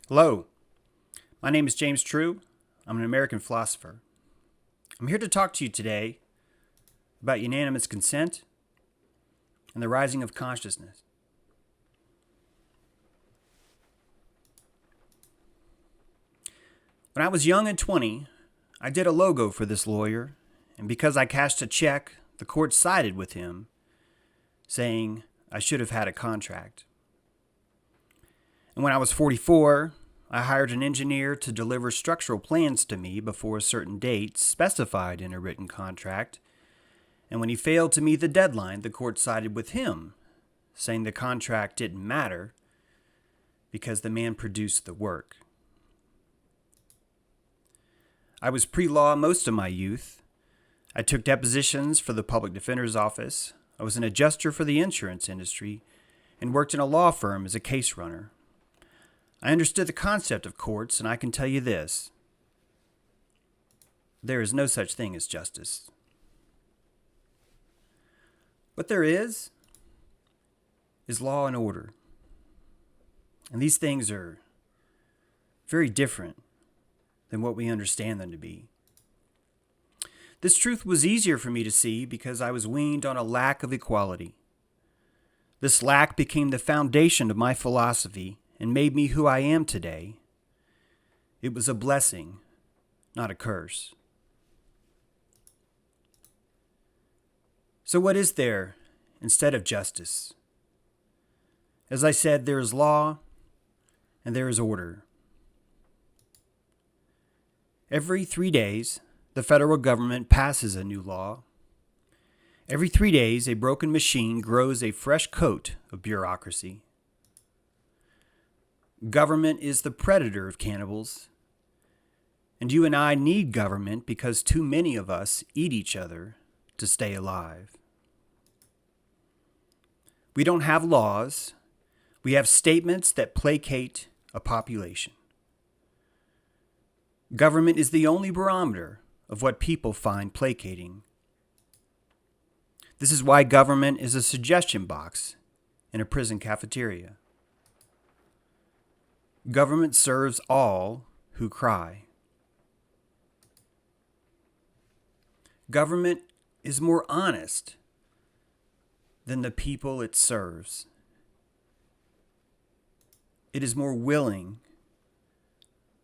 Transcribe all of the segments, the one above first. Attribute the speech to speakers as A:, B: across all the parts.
A: Hello, my name is James True. I'm an American philosopher. I'm here to talk to you today about unanimous consent and the rising of consciousness. When I was young and 20, I did a logo for this lawyer, and because I cashed a check, the court sided with him, saying I should have had a contract. And when I was 44, I hired an engineer to deliver structural plans to me before a certain date specified in a written contract. And when he failed to meet the deadline, the court sided with him, saying the contract didn't matter because the man produced the work. I was pre-law most of my youth. I took depositions for the public defender's office. I was an adjuster for the insurance industry and worked in a law firm as a case runner. I understood the concept of courts, and I can tell you this: there is no such thing as justice. What there is law and order. And these things are very different than what we understand them to be. This truth was easier for me to see because I was weaned on a lack of equality. This lack became the foundation of my philosophy and made me who I am today. It was a blessing, not a curse. So what is there instead of justice? As I said, there is law and there is order. Every 3 days, the federal government passes a new law. Every 3 days, a broken machine grows a fresh coat of bureaucracy. Government is the predator of cannibals, and you and I need government because too many of us eat each other to stay alive. We don't have laws. We have statements that placate a population. Government is the only barometer of what people find placating. This is why government is a suggestion box in a prison cafeteria. Government serves all who cry. Government is more honest than the people it serves. It is more willing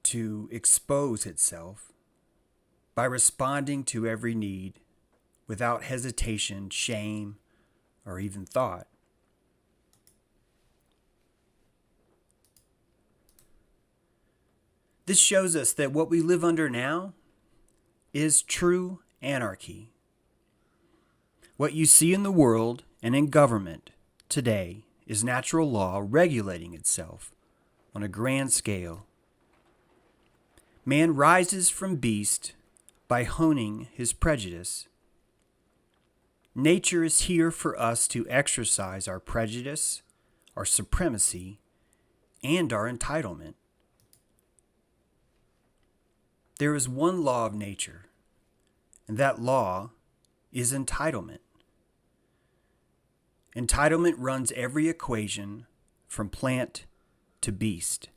A: to expose itself by responding to every need without hesitation, shame, or even thought. This shows us that what we live under now is true anarchy. What you see in the world and in government today is natural law regulating itself on a grand scale. Man rises from beast by honing his prejudice. Nature is here for us to exercise our prejudice, our supremacy, and our entitlement. There is one law of nature, and that law is entitlement. Entitlement runs every equation from plant to beast.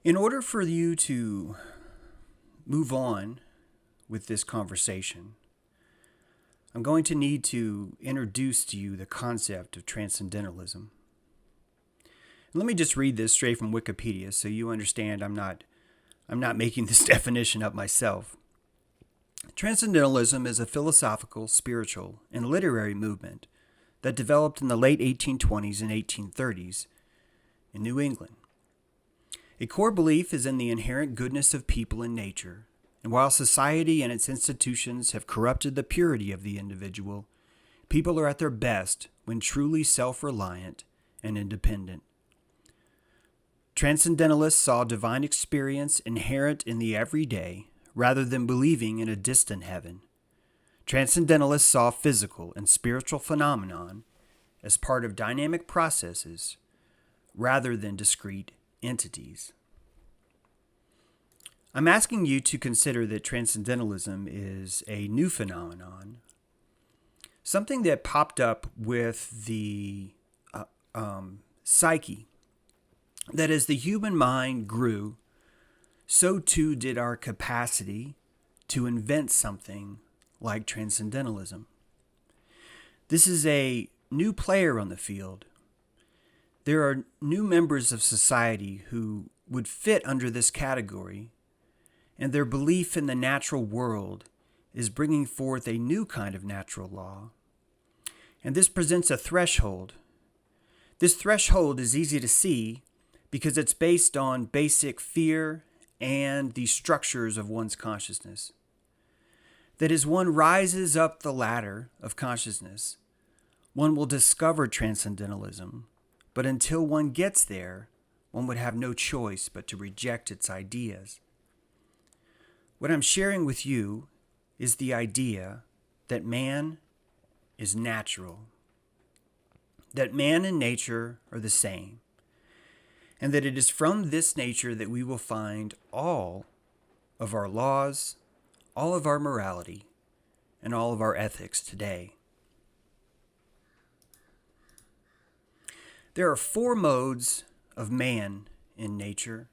A: In order for you to move on with this conversation, I'm going to need to introduce to you the concept of transcendentalism. Let me just read this straight from Wikipedia so you understand I'm not making this definition up myself. Transcendentalism is a philosophical, spiritual, and literary movement that developed in the late 1820s and 1830s in New England. A core belief is in the inherent goodness of people and nature, and while society and its institutions have corrupted the purity of the individual, people are at their best when truly self-reliant and independent. Transcendentalists saw divine experience inherent in the everyday rather than believing in a distant heaven. Transcendentalists saw physical and spiritual phenomenon as part of dynamic processes rather than discrete entities. I'm asking you to consider that transcendentalism is a new phenomenon, something that popped up with the psyche, that as the human mind grew, so too did our capacity to invent something like transcendentalism. This is a new player on the field. There are new members of society who would fit under this category, and their belief in the natural world is bringing forth a new kind of natural law. And this presents a threshold. This threshold is easy to see because it's based on basic fear and the structures of one's consciousness. That as one rises up the ladder of consciousness, one will discover transcendentalism, but until one gets there, one would have no choice but to reject its ideas. What I'm sharing with you is the idea that man is natural, that man and nature are the same, and that it is from this nature that we will find all of our laws, all of our morality, and all of our ethics today. There are 4 modes of man in nature.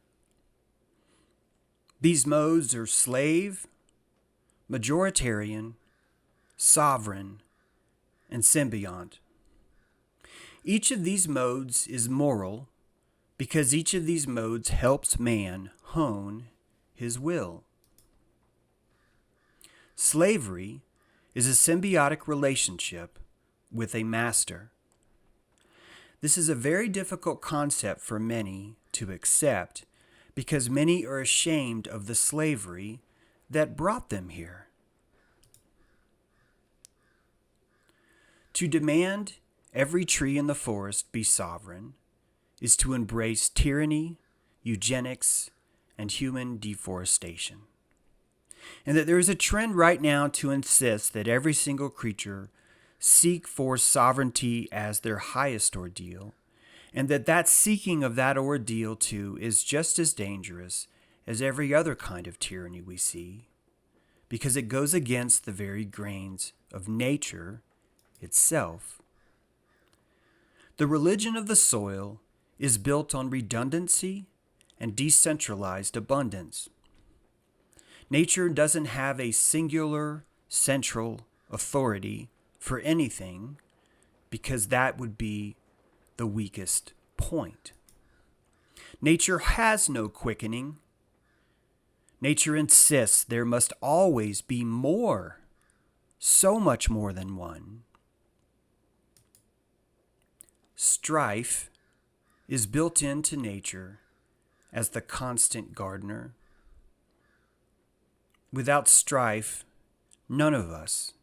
A: These modes are slave, majoritarian, sovereign, and symbiont. Each of these modes is moral because each of these modes helps man hone his will. Slavery is a symbiotic relationship with a master. This is a very difficult concept for many to accept because many are ashamed of the slavery that brought them here. To demand every tree in the forest be sovereign is to embrace tyranny, eugenics, and human deforestation. And that there is a trend right now to insist that every single creature seek for sovereignty as their highest ordeal, and that seeking of that ordeal too is just as dangerous as every other kind of tyranny we see, because it goes against the very grains of nature itself. The religion of the soil is built on redundancy and decentralized abundance. Nature doesn't have a singular central authority for anything because that would be the weakest point. Nature has no quickening. Nature insists there must always be more, so much more than one. Strife is built into nature as the constant gardener. Without strife, none of us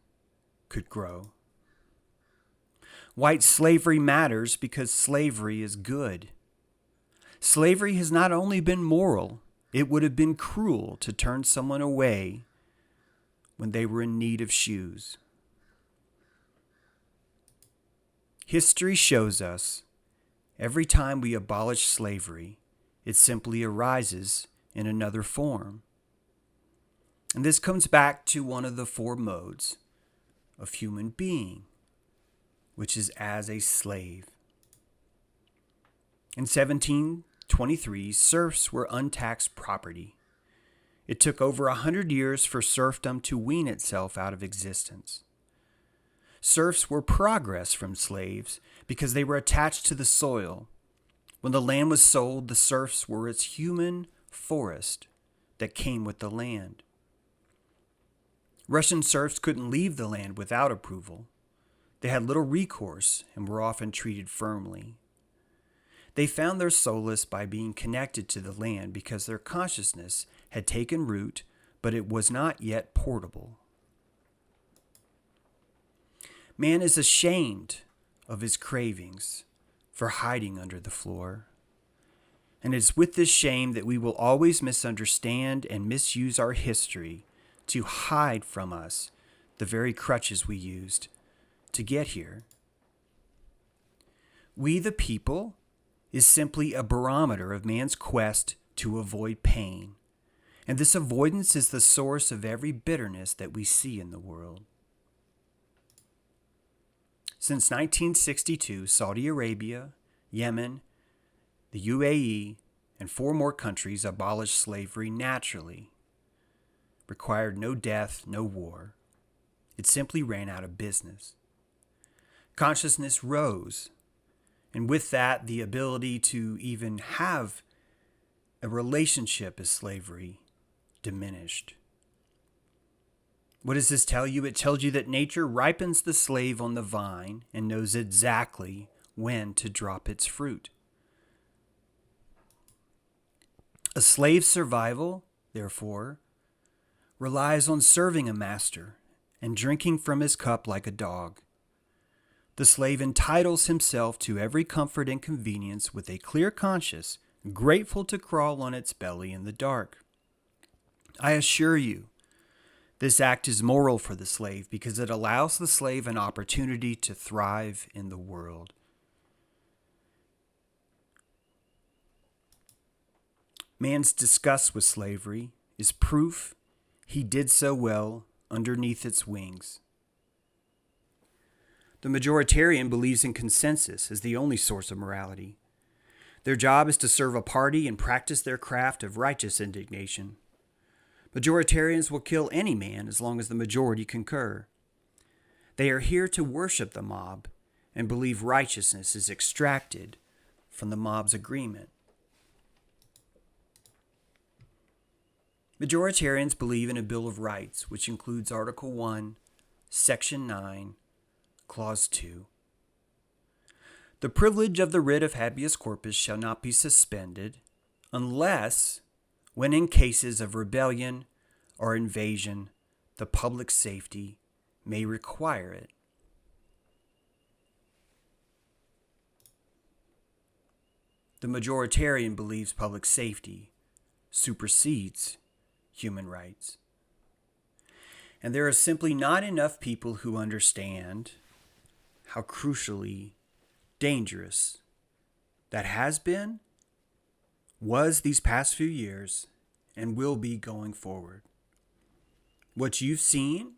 A: could grow. White slavery matters because slavery is good. Slavery has not only been moral, it would have been cruel to turn someone away when they were in need of shoes. History shows us every time we abolish slavery, it simply arises in another form. And this comes back to one of the 4 modes of human being, which is as a slave. In 1723, serfs were untaxed property. It took over 100 years for serfdom to wean itself out of existence. Serfs were progress from slaves because they were attached to the soil. When the land was sold, the serfs were its human forest that came with the land. Russian serfs couldn't leave the land without approval. They had little recourse and were often treated firmly. They found their solace by being connected to the land because their consciousness had taken root, but it was not yet portable. Man is ashamed of his cravings for hiding under the floor. And it's with this shame that we will always misunderstand and misuse our history to hide from us the very crutches we used to get here. We the people is simply a barometer of man's quest to avoid pain. And this avoidance is the source of every bitterness that we see in the world. Since 1962, Saudi Arabia Yemen, the UAE, and 4 more countries abolished slavery naturally. Required no death, no war. It simply ran out of business. Consciousness rose, and with that, the ability to even have a relationship as slavery diminished. What does this tell you? It tells you that nature ripens the slave on the vine and knows exactly when to drop its fruit. A slave's survival, therefore, relies on serving a master and drinking from his cup like a dog. The slave entitles himself to every comfort and convenience with a clear conscience, grateful to crawl on its belly in the dark. I assure you, this act is moral for the slave because it allows the slave an opportunity to thrive in the world. Man's disgust with slavery is proof he did so well underneath its wings. The majoritarian believes in consensus as the only source of morality. Their job is to serve a party and practice their craft of righteous indignation. Majoritarians will kill any man as long as the majority concur. They are here to worship the mob and believe righteousness is extracted from the mob's agreement. Majoritarians believe in a Bill of Rights, which includes Article 1, Section 9, Clause 2. The privilege of the writ of habeas corpus shall not be suspended unless, when in cases of rebellion or invasion, the public safety may require it. The majoritarian believes public safety supersedes human rights. And there are simply not enough people who understand how crucially dangerous that has been, was these past few years, and will be going forward. What you've seen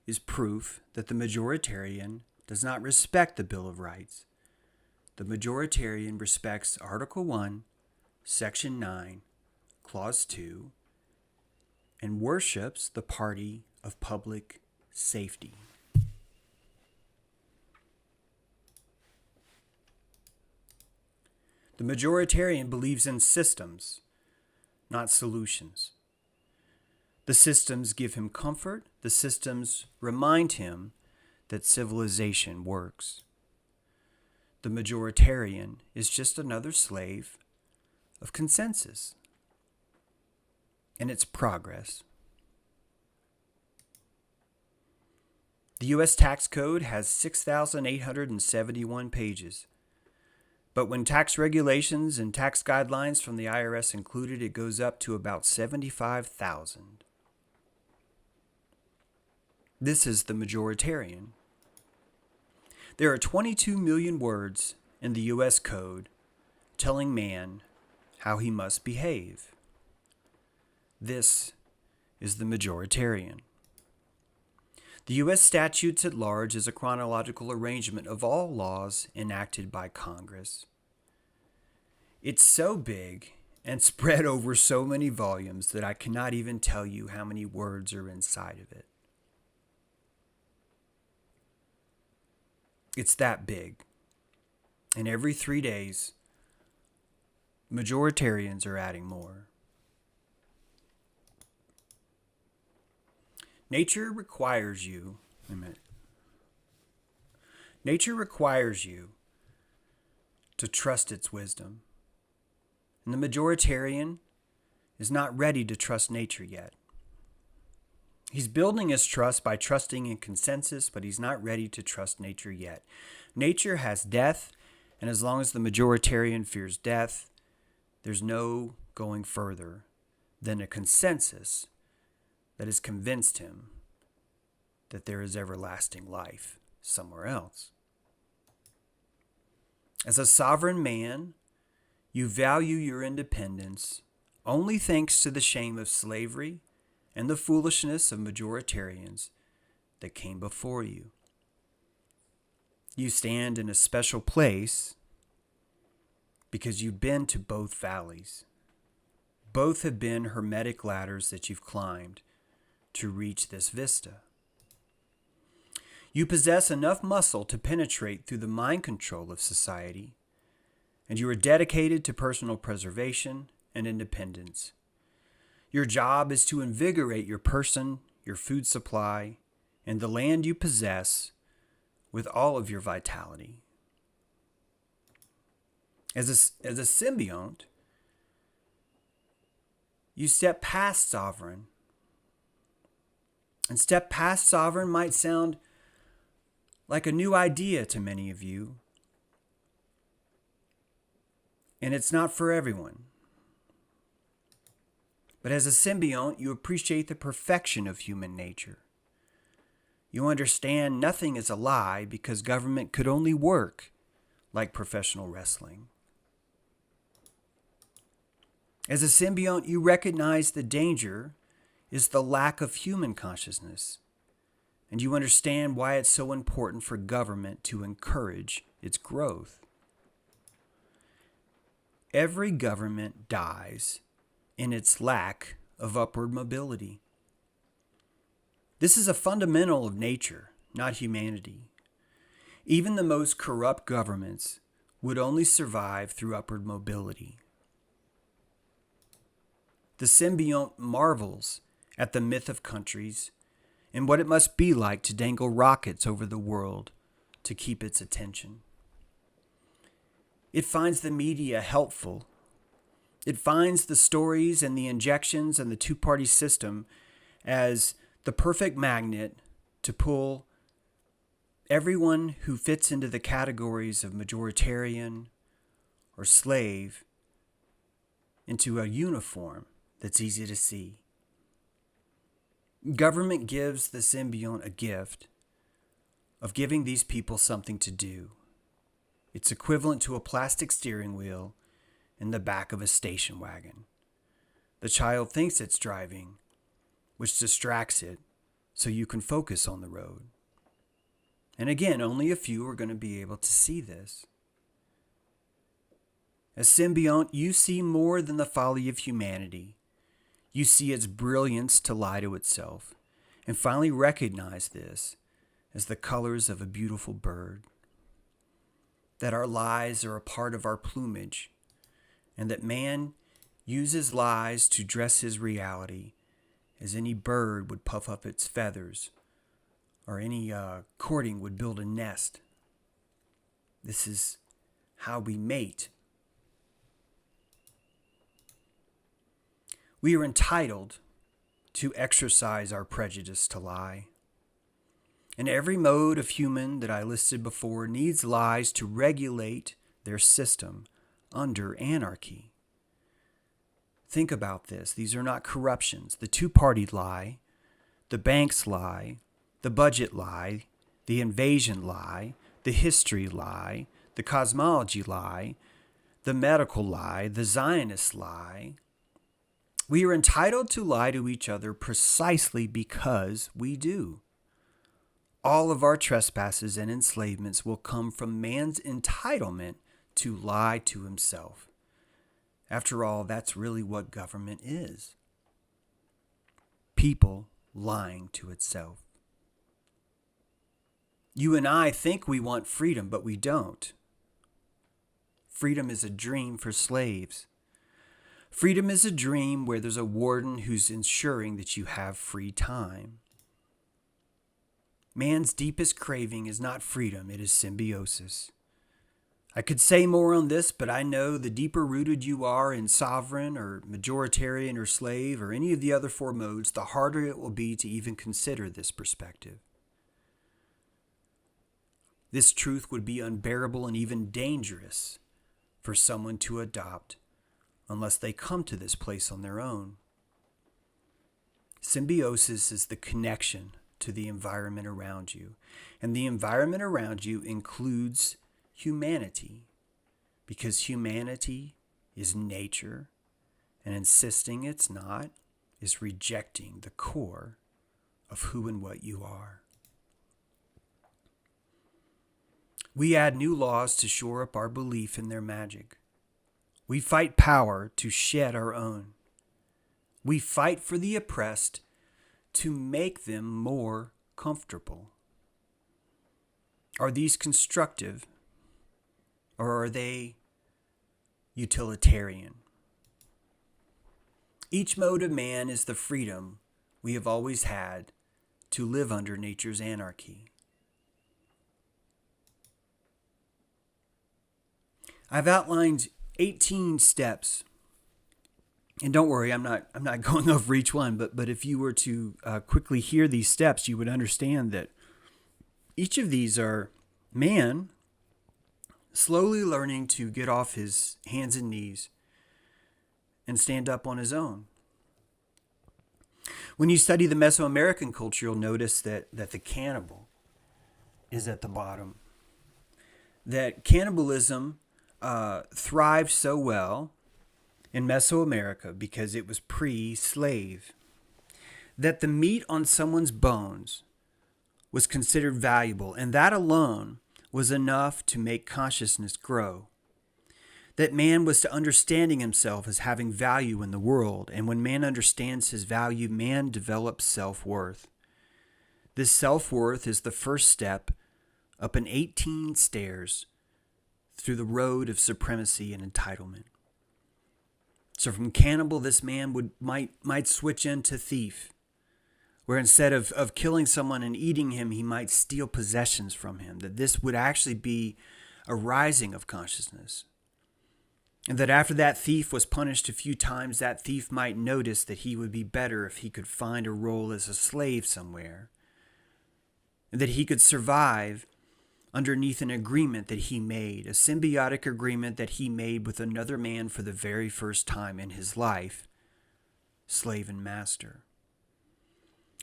A: is proof that the majoritarian does not respect the Bill of Rights. The majoritarian respects Article 1, Section 9, Clause 2, and worships the party of public safety. The majoritarian believes in systems, not solutions. The systems give him comfort. The systems remind him that civilization works. The majoritarian is just another slave of consensus and its progress. The U.S. tax code has 6,871 pages. But when tax regulations and tax guidelines from the IRS included, it goes up to about 75,000. This is the majoritarian. There are 22 million words in the U.S. Code telling man how he must behave. This is the majoritarian. The U.S. statutes at large is a chronological arrangement of all laws enacted by Congress. It's so big and spread over so many volumes that I cannot even tell you how many words are inside of it. It's that big. And every 3 days, majoritarians are adding more. Nature requires you, Nature requires you to trust its wisdom. And the majoritarian is not ready to trust nature yet. He's building his trust by trusting in consensus, but he's not ready to trust nature yet. Nature has death, and as long as the majoritarian fears death, there's no going further than a consensus that has convinced him that there is everlasting life somewhere else. As a sovereign man, you value your independence only thanks to the shame of slavery and the foolishness of majoritarians that came before you. You stand in a special place because you've been to both valleys. Both have been hermetic ladders that you've climbed to reach this vista. You possess enough muscle to penetrate through the mind control of society, and you are dedicated to personal preservation and independence. Your job is to invigorate your person, your food supply, and the land you possess with all of your vitality. As a symbiont, you step past sovereign. And step past sovereign might sound like a new idea to many of you. And it's not for everyone. But as a symbiont, you appreciate the perfection of human nature. You understand nothing is a lie because government could only work like professional wrestling. As a symbiont, you recognize the danger is the lack of human consciousness, and you understand why it's so important for government to encourage its growth. Every government dies in its lack of upward mobility. This is a fundamental of nature, not humanity. Even the most corrupt governments would only survive through upward mobility. The symbiont marvels at the myth of countries and what it must be like to dangle rockets over the world to keep its attention. It finds the media helpful. It finds the stories and the injections and the two-party system as the perfect magnet to pull everyone who fits into the categories of majoritarian or slave into a uniform that's easy to see. Government gives the symbiont a gift of giving these people something to do. It's equivalent to a plastic steering wheel in the back of a station wagon. The child thinks it's driving, which distracts it so you can focus on the road. And again, only a few are going to be able to see this. As symbiont, you see more than the folly of humanity. You see its brilliance to lie to itself, and finally recognize this as the colors of a beautiful bird. That our lies are a part of our plumage, and that man uses lies to dress his reality as any bird would puff up its feathers, or any courting would build a nest. This is how we mate. We are entitled to exercise our prejudice to lie. And every mode of human that I listed before needs lies to regulate their system under anarchy. Think about this. These are not corruptions. The two-party lie, the banks lie, the budget lie, the invasion lie, the history lie, the cosmology lie, the medical lie, the Zionist lie. We are entitled to lie to each other precisely because we do. All of our trespasses and enslavements will come from man's entitlement to lie to himself. After all, that's really what government is. People lying to itself. You and I think we want freedom, but we don't. Freedom is a dream for slaves. Freedom is a dream where there's a warden who's ensuring that you have free time. Man's deepest craving is not freedom, it is symbiosis. I could say more on this, but I know the deeper rooted you are in sovereign or majoritarian or slave or any of the other four modes, the harder it will be to even consider this perspective. This truth would be unbearable and even dangerous for someone to adopt unless they come to this place on their own. Symbiosis is the connection to the environment around you, and the environment around you includes humanity, because humanity is nature, and insisting it's not is rejecting the core of who and what you are. We add new laws to shore up our belief in their magic. We fight power to shed our own. We fight for the oppressed to make them more comfortable. Are these constructive, or are they utilitarian? Each mode of man is the freedom we have always had to live under nature's anarchy. I've outlined 18 steps, and don't worry, I'm not going over each one, but if you were to quickly hear these steps, you would understand that each of these are man slowly learning to get off his hands and knees and stand up on his own. When you study the Mesoamerican culture, you'll notice that the cannibal is at the bottom. That cannibalism thrived so well in Mesoamerica because it was pre-slave. That the meat on someone's bones was considered valuable, and that alone was enough to make consciousness grow. That man was to understanding himself as having value in the world, and when man understands his value, man develops self-worth. This self-worth is the first step up an 18 stairs through the road of supremacy and entitlement. So from cannibal, this man might switch into thief, where instead of killing someone and eating him, he might steal possessions from him. That this would actually be a rising of consciousness. And that after that thief was punished a few times, that thief might notice that he would be better if he could find a role as a slave somewhere. And that he could survive underneath an agreement that he made, a symbiotic agreement that he made with another man for the very first time in his life, slave and master.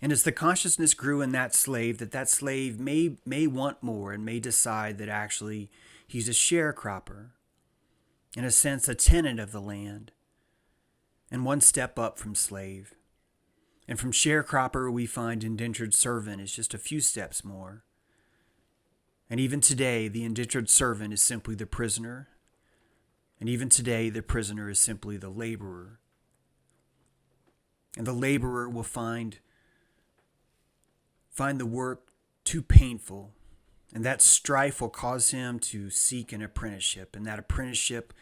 A: And as the consciousness grew in that slave may want more and may decide that actually he's a sharecropper, in a sense a tenant of the land, and one step up from slave. And from sharecropper we find indentured servant is just a few steps more. And even today the indentured servant is simply the prisoner, and even today the prisoner is simply the laborer. And the laborer will find the work too painful, and that strife will cause him to seek an apprenticeship, and that apprenticeship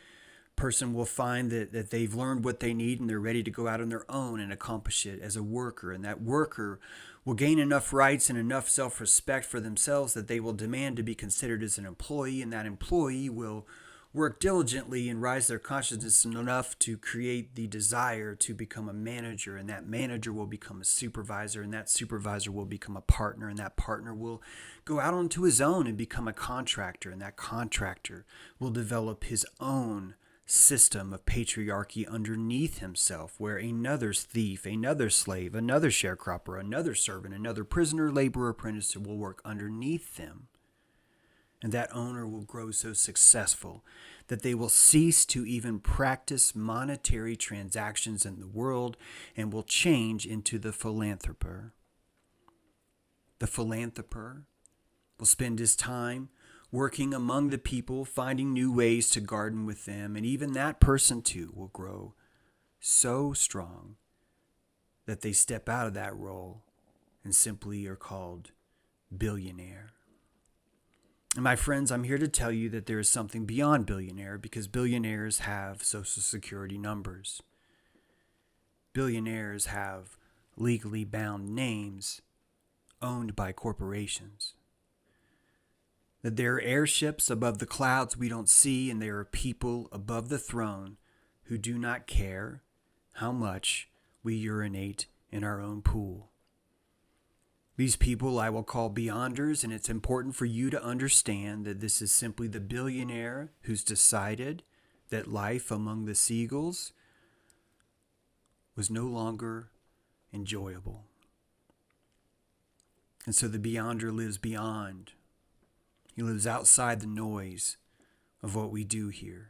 A: person will find that they've learned what they need and they're ready to go out on their own and accomplish it as a worker, and that worker will gain enough rights and enough self-respect for themselves that they will demand to be considered as an employee, and that employee will work diligently and rise their consciousness enough to create the desire to become a manager, and that manager will become a supervisor, and that supervisor will become a partner, and that partner will go out onto his own and become a contractor, and that contractor will develop his own system of patriarchy underneath himself, where another thief, another slave, another sharecropper, another servant, another prisoner, laborer, apprentice will work underneath them. And that owner will grow so successful that they will cease to even practice monetary transactions in the world and will change into the philanthropist. The philanthropist will spend his time working among the people, finding new ways to garden with them, and even that person too will grow so strong that they step out of that role and simply are called billionaire. And my friends, I'm here to tell you that there is something beyond billionaire, because billionaires have social security numbers. Billionaires have legally bound names owned by corporations. That there are airships above the clouds we don't see, and there are people above the throne who do not care how much we urinate in our own pool. These people I will call beyonders, and it's important for you to understand that this is simply the billionaire who's decided that life among the seagulls was no longer enjoyable. And so the beyonder lives beyond. He lives outside the noise of what we do here.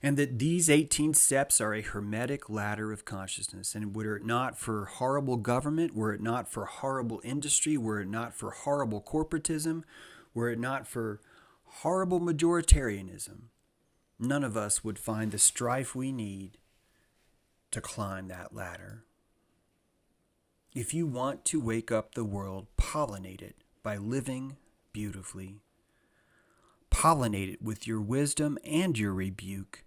A: And that these 18 steps are a hermetic ladder of consciousness. And were it not for horrible government, were it not for horrible industry, were it not for horrible corporatism, were it not for horrible majoritarianism, none of us would find the strife we need to climb that ladder. If you want to wake up the world, pollinate it by living beautifully. Pollinate it with your wisdom and your rebuke.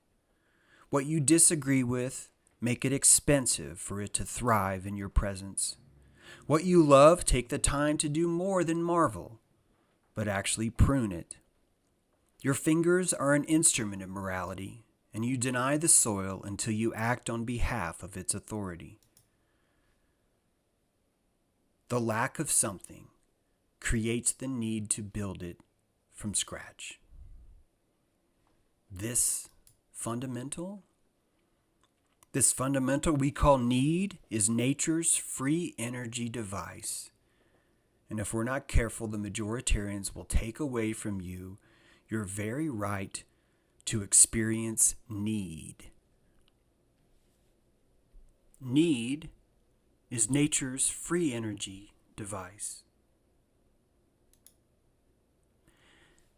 A: What you disagree with, make it expensive for it to thrive in your presence. What you love, take the time to do more than marvel, but actually prune it. Your fingers are an instrument of morality, and you deny the soil until you act on behalf of its authority. The lack of something creates the need to build it from scratch. This fundamental we call need is nature's free energy device. And if we're not careful, the majoritarians will take away from you your very right to experience need. Need is nature's free energy device.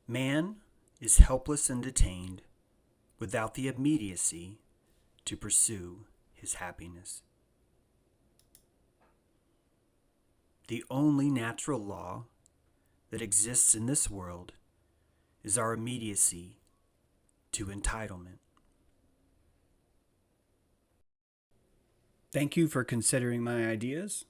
A: Man is helpless and detained without the immediacy to pursue his happiness. The only natural law that exists in this world is our immediacy to entitlement. Thank you for considering my ideas.